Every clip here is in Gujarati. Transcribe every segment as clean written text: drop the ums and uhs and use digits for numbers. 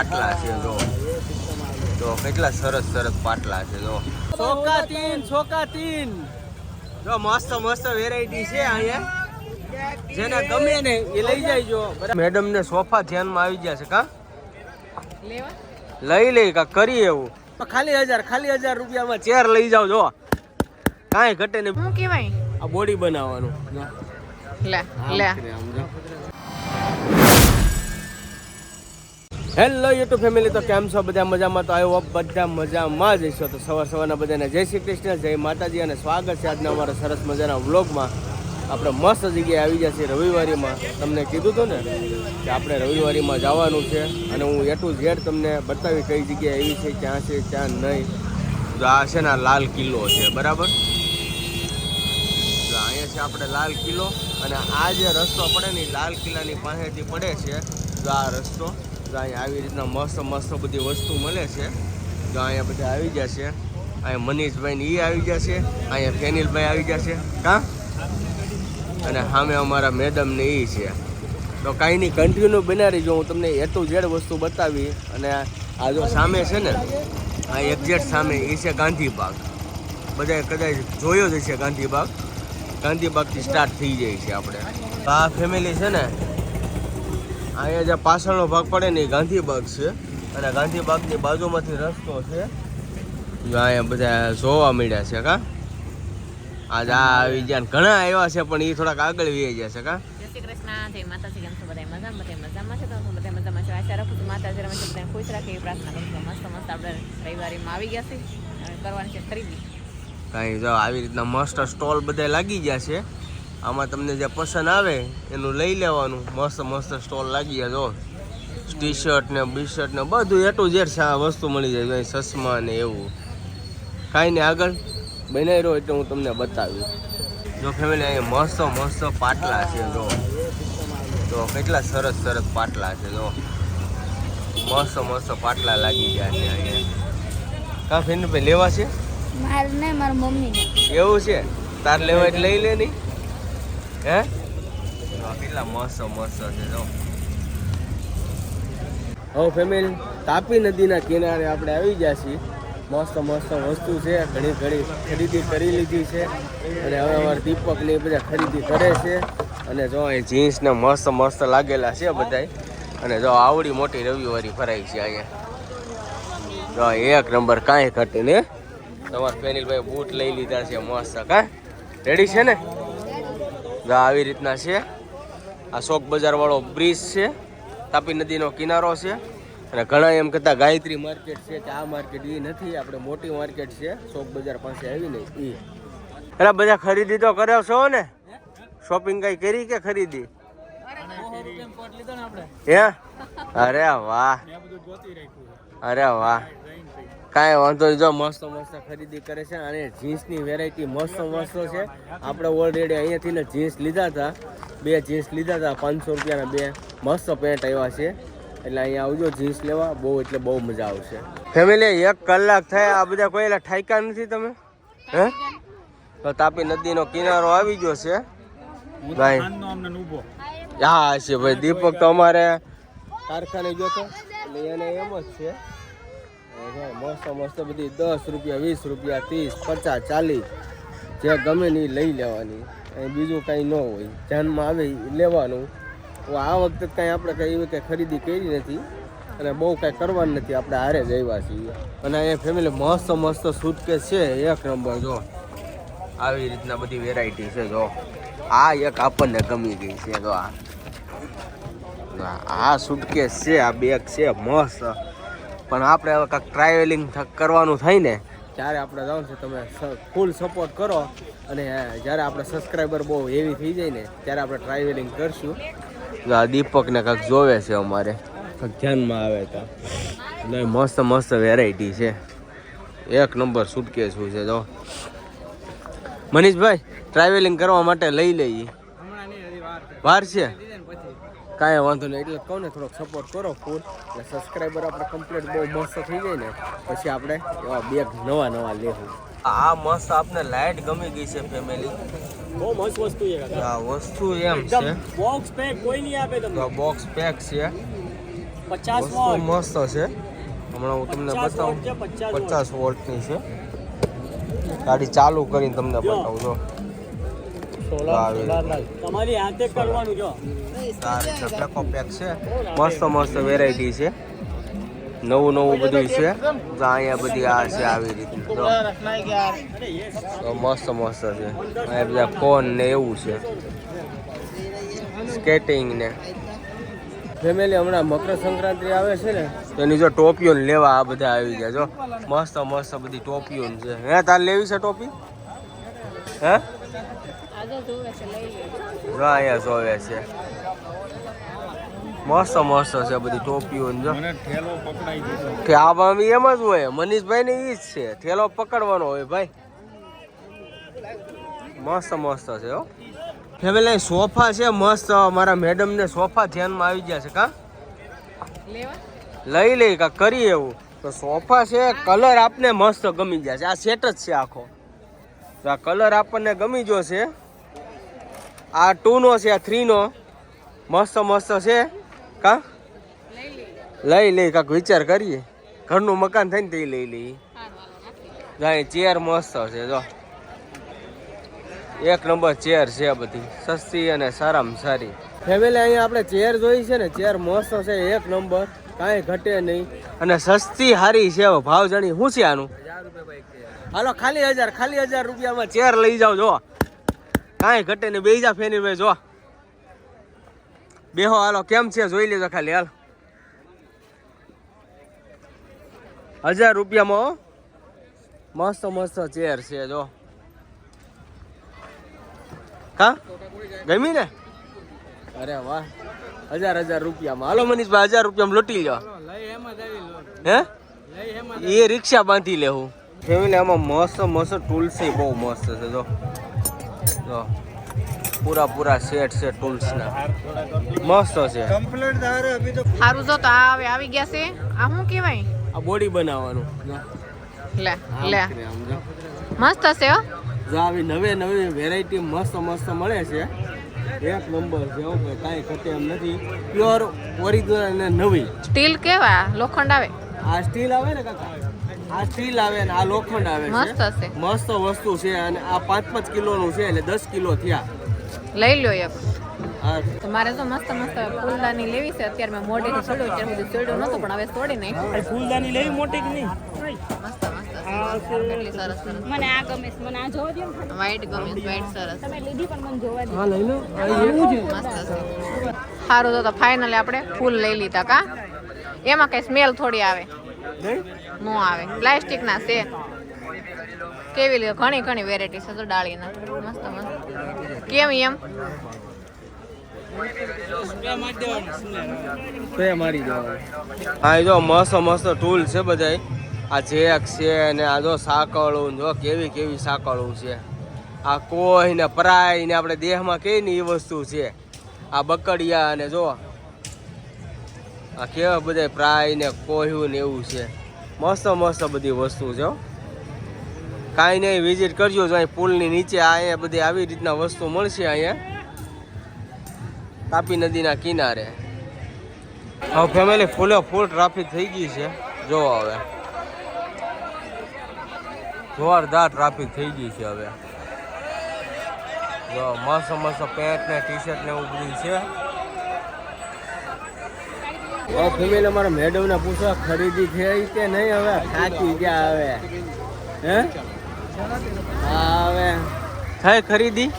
પાટલા છે જો કેટલા સરસ સરસ પાટલા છે જો ચોકા તીન જો મસ્ત મસ્ત વેરાયટી છે અહીંયા જેને ગમે ને એ લઈ જાયજો મેડમ ને સોફા ધ્યાનમાં આવી ગયા છે કા લઈ લઈ કા કરી એવું ખાલી 1000 રૂપિયામાં ચેર લઈ જાવ જો કાંઈ ઘટે ને શું કહેવાય આ બોડી બનાવવાનું હેલો યુટ્યુબ ફેમિલી, તો કેમ છો બધા? મજામાં? તો આવ્યો બધા મજામાં જ હશો. તો સવારના બધાને જય શ્રી કૃષ્ણ, જય માતાજી અને સ્વાગત છે આજના અમારા સરસ મજાના વ્લોગમાં. આપણે મસ્ત જગ્યાએ આવી જશે રવિવારીમાં. તમને કીધું હતું ને કે આપણે રવિવારીમાં જવાનું છે અને હું A to Z તમને બતાવી કઈ જગ્યાએ એવી છે, ક્યાં છે ક્યાં નહીં. તો આ છે ને લાલ કિલ્લો છે, બરાબર? તો અહીંયા છે આપણે લાલ કિલ્લો અને આ જે રસ્તો પડે ને લાલ કિલ્લાની પાસેથી પડે છે. તો આ રસ્તો અહીંયા આવી રીતના મસ્ત મસ્ત બધી વસ્તુ મળે છે. તો અહીંયા બધા આવી જશે. અહીંયા મનીષભાઈ ને એ આવી જશે, અહીંયા ફેનિલભાઈ આવી જશે કાં, અને સામે અમારા મેડમ ને એ છે. તો કાંઈ નહીં, કન્ટિન્યુ બનાવી જો હું તમને A to Z વસ્તુ બતાવી. અને આ જો સામે છે ને, આ એક્ઝેક્ટ સામે એ છે ગાંધીબાગ. બધાએ કદાચ જોયો જ હશે ગાંધીબાગ. ગાંધીબાગથી સ્ટાર્ટ થઈ જાય છે આપણે. આ ફેમિલી છે ને, અહીંયા જે પાછળનો ભાગ પડે ને એ ગાંધીબાગ છે અને ગાંધીબાગની બાજુમાંથી રસ્તો છે. અહીંયા બધા જોવા મળ્યા છે કા. આજે આ આવી ગયા ઘણા આવ્યા છે પણ એ થોડાક આગળ વી ગયા છે કા. જય શ્રી કૃષ્ણ, જય માતાજી. કેમ છો બધા? મજામાં છે? તો બધા મજામાં છે. આશા રાખું છું માતાજી રમે બધાને ખુશ રાખે એવી પ્રાર્થના કરું છું. મસ્ત મસ્ત આપણે રવિવારીમાં આવી ગયા છે અને કરવાની છે ખરીદી. કાંઈ જો આવી રીતના મસ્ત સ્ટોલ બધા લાગી ગયા છે. આમાં તમને જે પસંદ આવે એનું લઈ લેવાનું. મસ્ત મસ્ત સ્ટોલ લાગી ગયા જો. ટી શર્ટ ને બી-શર્ટ ને બધું A to Z વસ્તુ મળી જાય. ચશ્મા ને એવું કાંઈ નહીં, આગળ બનાવી રહ્યો એટલે હું તમને બતાવ્યું. જો ફેમિલી અહીંયા મસ્ત મસ્ત પાટલા છે જો કેટલા સરસ સરસ પાટલા છે જો. મસ્ત મસ્ત પાટલા લાગી ગયા છે અહીંયા. કાં ફેનિલભાઈ લેવા છે? મારે નહીં, મારા મમ્મી. એવું છે? તાર લેવા એટલે લઈ લે નહીં. હે કેટલા મસ્ત મસ્ત છે જો. હવે ફેમિલી તાપી નદીના કિનારે આપણે આવી ગયા છીએ. મસ્ત મસ્ત વસ્તુ છે, ઘણી ઘણી ખરીદી કરી લીધી છે અને હવે અમારા દીપક ને બધા ખરીદી કરે છે. અને જો અહીં જીન્સ ને મસ્ત મસ્ત લાગેલા છે બધાય. અને જો આવડી મોટી રવિવારી ભરાઈ છે અહીંયા. જો એક નંબર, કાંઈ ઘટે ને. તમારા ફેનિલભાઈ બૂટ લઈ લીધા છે મસ્ત. કા રેડી છે ને? આવી રીતના છે. આ શોક બજાર વાળો બ્રિજ છે, તાપી નદીનો કિનારો છે. અને ઘણા એમ કહેતા ગાયત્રી માર્કેટ છે કે આ માર્કેટ, એ નથી. આપણે મોટી માર્કેટ છે શોક બજાર પાસે આવીને એ. એટલે બધા ખરીદી તો કર્યો છો ને? શોપિંગ કઈ કરી કે ખરીદી? હે અરે વાહ, અરે વાહ, કાંઈ વાંધો નહીં. જો મસ્ત મસ્ત ખરીદી કરે છે. અને જીન્સની વેરાયટી મસ્ત મસ્ત છે. આપણે ઓલરેડી અહીંયાથી ને જીન્સ લીધા હતા, 2 જીન્સ લીધા હતા 500 રૂપિયાના 2 મસ્ત પેન્ટ આવ્યા છે. એટલે અહીંયા આવજો જીન્સ લેવા, બહુ એટલે બહુ મજા આવશે. ફેમિલી 1 કલાક થાય આ બધા કોઈ ઠાઈકા નથી તમે? હે તો તાપી નદીનો કિનારો આવી ગયો છે ભાઈ. હા છે ભાઈ. દીપક તો અમારે કારખાને ગયો હતો એટલે એને એમ જ છે. મસ્ત મસ્ત બધી 10 રૂપિયા 20 રૂપિયા 30 50 40 જે ગમે ને લઈ લેવાની. બીજું કાંઈ ન હોય, ધ્યાનમાં આવે લેવાનું. આ વખતે કાંઈ આપણે કંઈ એવી કંઈ ખરીદી કરી નથી અને બહુ કાંઈ કરવાનું નથી. આપણે હારે જ આવ્યા છીએ. અને અહીંયા ફેમિલી મસ્ત મસ્ત સૂટકેસ છે, એક નંબર. જો આવી રીતના બધી વેરાયટી છે. જો આ એક આપણને ગમી ગઈ છે. જો આ સૂટકેસ છે, આ બેગ છે મસ્ત. પણ આપણે હવે કાંઈક ટ્રાવેલિંગ કરવાનું થાય ને ત્યારે આપણે જવાનું છે. તમે ફૂલ સપોર્ટ કરો અને જ્યારે આપણે સબસ્ક્રાઈબર બહુ હેવી થઈ જાય ને ત્યારે આપણે ટ્રાવેલિંગ કરશું. આ દીપકને કાંઈક જોવે છે અમારે, કાંઈક ધ્યાનમાં આવે તો. નહીં મસ્ત મસ્ત વેરાયટી છે, એક નંબર સૂટકેસ છે. જો મનીષભાઈ ટ્રાવેલિંગ કરવા માટે લઈ લઈએ. વાર છે, કાંઈ વાંધો નહીં. એટલે કહું ને થોડોક સપોર્ટ કરો ફૂલ. એટલે સબસ્ક્રાઈબર આપણે કમ્પ્લીટ બહુ મસ્ત થઈ જાય ને પછી આપણે એવા બેગ નવા લેવું. આ મસ્ત આપણે લાઇટ ગમી ગઈ છે ફેમિલી. બહુ મસ્ત વસ્તુ છે. આ વસ્તુ એમ છે બોક્સ પેક કોઈ નહીં આપે તમને. બોક્સ પેક છે વસ્તુ મસ્ત છે. હમણાં હું તમને બતાવું. 50 વોલ્ટની છે. ગાડી ચાલુ કરીને તમને બતાવું જો. તમારી હાથે કરવાનું જો. પેકો પેક છે. મસ્ત વેરાયટી છે. નવું બધું છે. તો અહીંયા બધી આ છે આવી રીતનું તો મસ્ત છે. અહીંયા બધા ફોન ને એવું છે. સ્કેટિંગ ને ફેમિલી હમણાં મકર સંક્રાંતિ આવે છે ને તો એની જો ટોપીઓ લેવા આ બધા આવી ગયા જો. મસ્ત બધી ટોપીઓ છે. હે તાર લેવી છે ટોપી? હે જો અહીંયા જોવે છે. મસ્ત છે બધી ટોપીઓ જો. કે આમાં એમ જ હોય. મનીષભાઈ ને ઈ જ છે. ઠેલો પકડવાનો હોય ભાઈ. મસ્ત છે હો. ફેમિલી સોફા છે મસ્ત. મારા મેડમ ને સોફા ધ્યાનમાં આવી ગયા છે. કા લઈ કા કરી એવું તો સોફા છે. કલર આપને મસ્ત ગમી ગયા છે. આ સેટ જ છે આખો. તો આ કલર આપણને ગમી ગયો છે. આ 2 નો છે. આ 3 નો મસ્ત છે. કા લઈ કાક વિચાર કરીએ. ઘરનું મકાન થાય ને તે લઈ લઈએ. ચેર મસ્ત છે જો. 1 નંબર ચેર છે. બધી સસ્તી અને સારામાં સારી. ફેમિલી અહીંયા આપણે ચેર જોઈ છે ને. ચેર મસ્ત છે 1 નંબર. કાંઈ ઘટે નહીં અને સસ્તી હારી છે. ભાવ જાણી શું છે આનું? 1000 રૂપિયા. હાલો ખાલી 1000 રૂપિયામાં ચેર લઈ જાઓ જો. કાંઈ ઘટે નહીં. બેસી જા ફેની ભાઈ જો. બેહો હાલો. કેમ છે જોઈ લેજો ખાલી હાલ. 1000 રૂપિયામાં મસ્ત ચેર છે જો. કા ગમી ને? અરે વાહ. 1000 રૂપિયામાં. હાલો મનીષભાઈ 1000 રૂપિયામાં લૂંટી લો. હે એ રિક્ષા બાંધી લેવું. ફેમિલી આમાં મસ્ત ટૂલ્સ બહુ મસ્ત છે જો. પૂરા સેટ છે ટૂલ્સ ના. મસ્ત છે. સારું જો તો આવી ગયા છે. આ શું કહેવાય? આ બોડી બનાવવાનું. લે મસ્ત છે હો. જો આવી નવી વેરાયટી મસ્ત મળે છે. 1 નંબર છે હો ભાઈ. કાંઈ ઘટે એમ નથી. પ્યોર ઓરિજિનલ અને નવી. સ્ટીલ કેવા? લોખંડ આવે? આ સ્ટીલ આવે ને કાકા. આ સ્ટીલ આવે ને આ લોખંડ આવે છે. મસ્ત છે. મસ્ત વસ્તુ છે. અને આ 5 કિલોનું છે એટલે 10 કિલો થયા. લઈ લો એક. મારે તો મસ્ત ફૂલદાની લેવી છે. અત્યારે મેં મોઢેથી છોડ્યું. અત્યારે સુધી છોડ્યું નતું પણ હવે છોડી નહીં. ફૂલદાની લેવી મોટી કે નહીં? મસ્ત કેટલી સરસ. મને આ ગમે છે. મને આ જોવા દો. વ્હાઈટ ગમે છે. વ્હાઈટ સરસ. તમે લીધી પણ મને જોવા દો. હા લઈ લો. મસ્ત છે. સારું તો ફાઇનલી આપણે ફૂલ લઈ લીધા. કા એમાં કઈ સ્મેલ થોડી આવે? નો આવે. પ્લાસ્ટિક ના છે. કેવી લે? ઘણી વેરાયટી છે તો ડાળીના. મસ્ત કેમ એમ મારી દેવાનું. હા જો મસ્ત ટૂલ છે બધા. આ જેક છે ને આ જો સાંકળું જો કેવી સાંકળું છે. આ કોઈ ને પરાય ને આપણે દેહમાં કઈ ને એ વસ્તુ છે. આ બકડિયા ને જો આ કેવા બધા પ્રાય ને કોહ્યું ને એવું છે. મસ્ત બધી વસ્તુ છે. કાંઈ નહીં વિઝિટ કરજો. જો અહીં પુલની નીચે અહીંયા બધી આવી રીતના વસ્તુ મળશે. અહીંયા તાપી નદીના કિનારે. હવે ફેમિલી ફૂલ ટ્રાફિક થઈ ગઈ છે. જો હવે જોરદાર ટ્રાફિક થઈ ગઈ છે. હવે જો મસ્ત પેન્ટ ને ટી-શર્ટ ને એવું બધું છે. ફેમિલી અમારા મેડમ ને પૂછવા ખરીદી થઈ કે નહીં? હવે થાકી ગયા. હવે હે હવે થાય ખરીદી?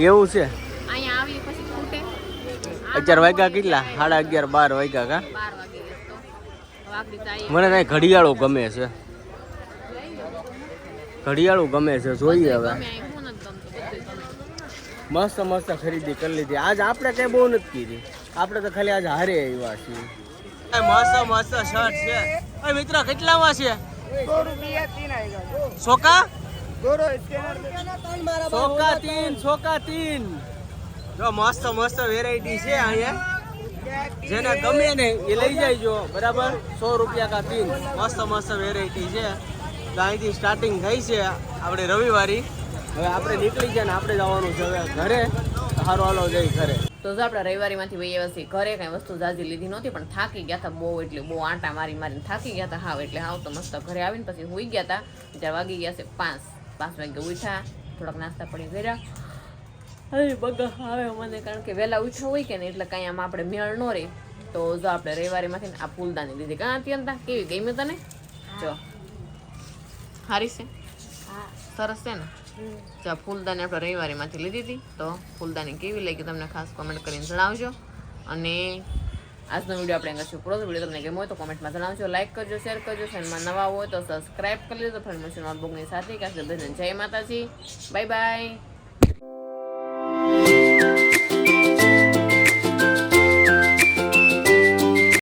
એવું છે. 11 વાગ્યા કેટલા? 11:30 12 વાગ્યા કા? મને કઈ ઘડિયાળું ગમે છે. જોઈએ હવે. મસ્ત ખરીદી કરી લીધી. આજ આપણે કઈ બહુ નથી કીધી. આપણે તો ખાલી આજ હારે આવ્યા છીએ. મસ્ત શર્ટ છે. મિત્ર કેટલામાં છે? 100 રૂપિયા 3 આવ્યા. સોકા 3 જો મસ્ત વેરાયટી છે અહીંયા. જેને ગમે ને એ લઈ જાયજો. બરાબર 100 રૂપિયા કા 3. મસ્ત વેરાયટી છે. તો અહીંથી સ્ટાર્ટિંગ થઈ છે આપણે રવિવારી. હવે આપણે નીકળી ગયા ને આપણે જવાનું છે હવે ઘરે. સારું હાલો જઈ ઘરે. તો જો આપણે રવિવારીમાંથી વહી આવ્યા છીએ ઘરે, કાંઈ વસ્તુ જાજી લીધી નહોતી પણ થાકી ગયા હતા બહુ, એટલે બહુ આંટા મારીને થાકી ગયા હતા હાવ. એટલે હાવ તો મસ્ત ઘરે આવીને પછી સૂઈ ગયા હતા. ત્યારે વાગી ગયા છે 5 વાગે ઉઠ્યા, થોડાક નાસ્તા પાણી કર્યા. હવે બગા આવે મને, કારણ કે વહેલા ઉઠ્યા હોય કે ને એટલે કાંઈ આમાં આપણે મેળ ન રહે. તો જો આપણે રવિવારીમાંથી આ ફૂલદાની લીધી. કાં અત્યંતા કેવી ગમી તને? જો સારી છે, સરસ છે ને? જો ફૂલદાની આપણે રવિવારીમાંથી લીધી હતી. તો ફૂલદાની કેવી લાગી તમને ખાસ કોમેન્ટ કરીને જણાવજો. અને આજનો વિડીયો આપણે અહીં પૂરો. વિડીયો તમને ગમ્યો હોય તો કોમેન્ટમાં જણાવજો, લાઈક કરજો, શેર કરજો. ચેનલમાં નવા હોય તો સબસ્ક્રાઈબ કરી લેજો. ફ્રેન્ડ મિશન નોટબુકની સાથે જય માતાજી, બાય બાય.